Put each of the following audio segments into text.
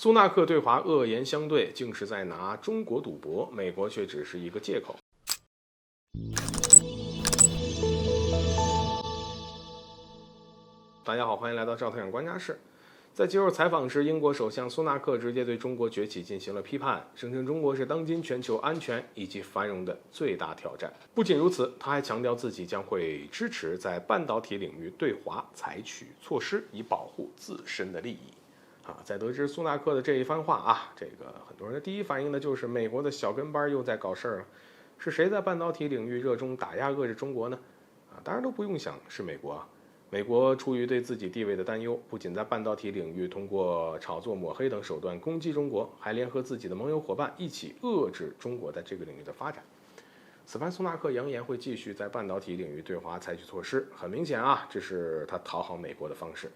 苏纳克对华恶言相对，竟是在拿中国赌博，美国却只是一个借口。大家好，欢迎来到赵太阳观察室。在接受采访时，英国首相苏纳克直接对中国崛起进行了批判，声称中国是当今全球安全以及繁荣的最大挑战。不仅如此，他还强调自己将会支持在半导体领域对华采取措施，以保护自身的利益。在得知苏纳克的这一番话很多人的第一反应呢，就是美国的小跟班又在搞事儿了。是谁在半导体领域热衷打压遏制中国呢？当然都不用想，是美国。美国出于对自己地位的担忧，不仅在半导体领域通过炒作、抹黑等手段攻击中国，还联合自己的盟友伙伴一起遏制中国在这个领域的发展。此番苏纳克扬言会继续在半导体领域对华采取措施，很明显这是他讨好美国的方式。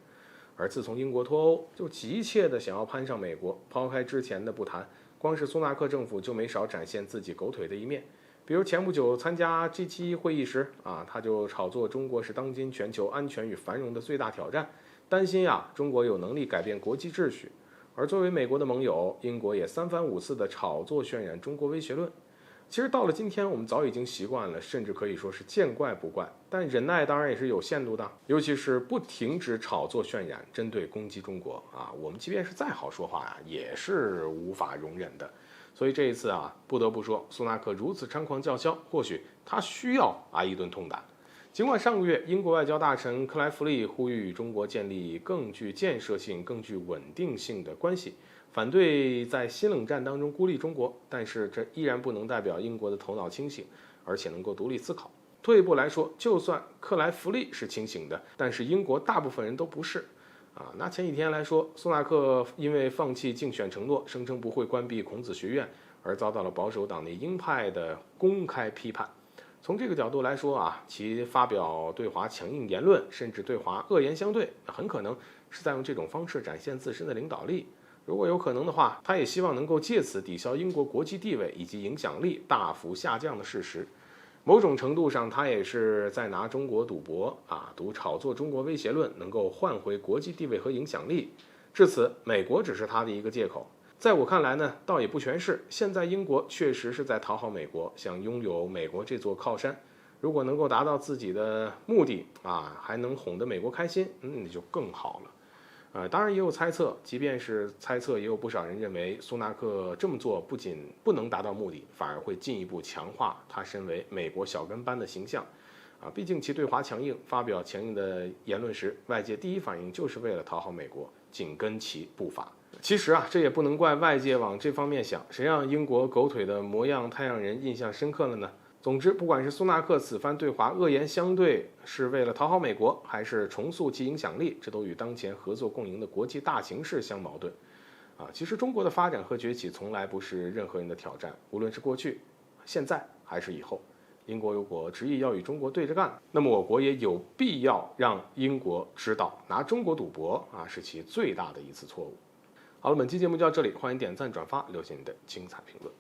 而自从英国脱欧，就急切地想要攀上美国。抛开之前的不谈，光是苏纳克政府就没少展现自己狗腿的一面。比如前不久参加 G7 会议时他就炒作中国是当今全球安全与繁荣的最大挑战，担心中国有能力改变国际秩序。而作为美国的盟友，英国也三番五次的炒作渲染中国威胁论。其实到了今天，我们早已经习惯了，甚至可以说是见怪不怪。但忍耐当然也是有限度的，尤其是不停止炒作渲染、针对攻击中国我们即便是再好说话也是无法容忍的。所以这一次不得不说，苏纳克如此猖狂叫嚣，或许他需要一顿痛打。尽管上个月英国外交大臣克莱弗利呼吁与中国建立更具建设性、更具稳定性的关系，反对在新冷战当中孤立中国，但是这依然不能代表英国的头脑清醒，而且能够独立思考。退一步来说，就算克莱弗利是清醒的，但是英国大部分人都不是。拿前几天来说，苏纳克因为放弃竞选承诺，声称不会关闭孔子学院，而遭到了保守党内鹰派的公开批判。从这个角度来说其发表对华强硬言论，甚至对华恶言相对，很可能是在用这种方式展现自身的领导力。如果有可能的话，他也希望能够借此抵消英国国际地位以及影响力大幅下降的事实。某种程度上，他也是在拿中国赌博赌炒作中国威胁论能够换回国际地位和影响力。至此，美国只是他的一个借口。在我看来呢，倒也不全是。现在英国确实是在讨好美国，想拥有美国这座靠山。如果能够达到自己的目的还能哄得美国开心，那就更好了。当然也有猜测，即便是猜测，也有不少人认为苏纳克这么做不仅不能达到目的，反而会进一步强化他身为美国小跟班的形象。毕竟其对华强硬，发表强硬的言论时，外界第一反应就是为了讨好美国，紧跟其步伐。其实这也不能怪外界往这方面想，谁让英国狗腿的模样太让人印象深刻了呢？总之，不管是苏纳克此番对华恶言相对，是为了讨好美国，还是重塑其影响力，这都与当前合作共赢的国际大形势相矛盾。其实中国的发展和崛起从来不是任何人的挑战，无论是过去、现在还是以后。英国如果执意要与中国对着干，那么我国也有必要让英国知道，拿中国赌博是其最大的一次错误。好了，本期节目就到这里，欢迎点赞、转发，留下你的精彩评论。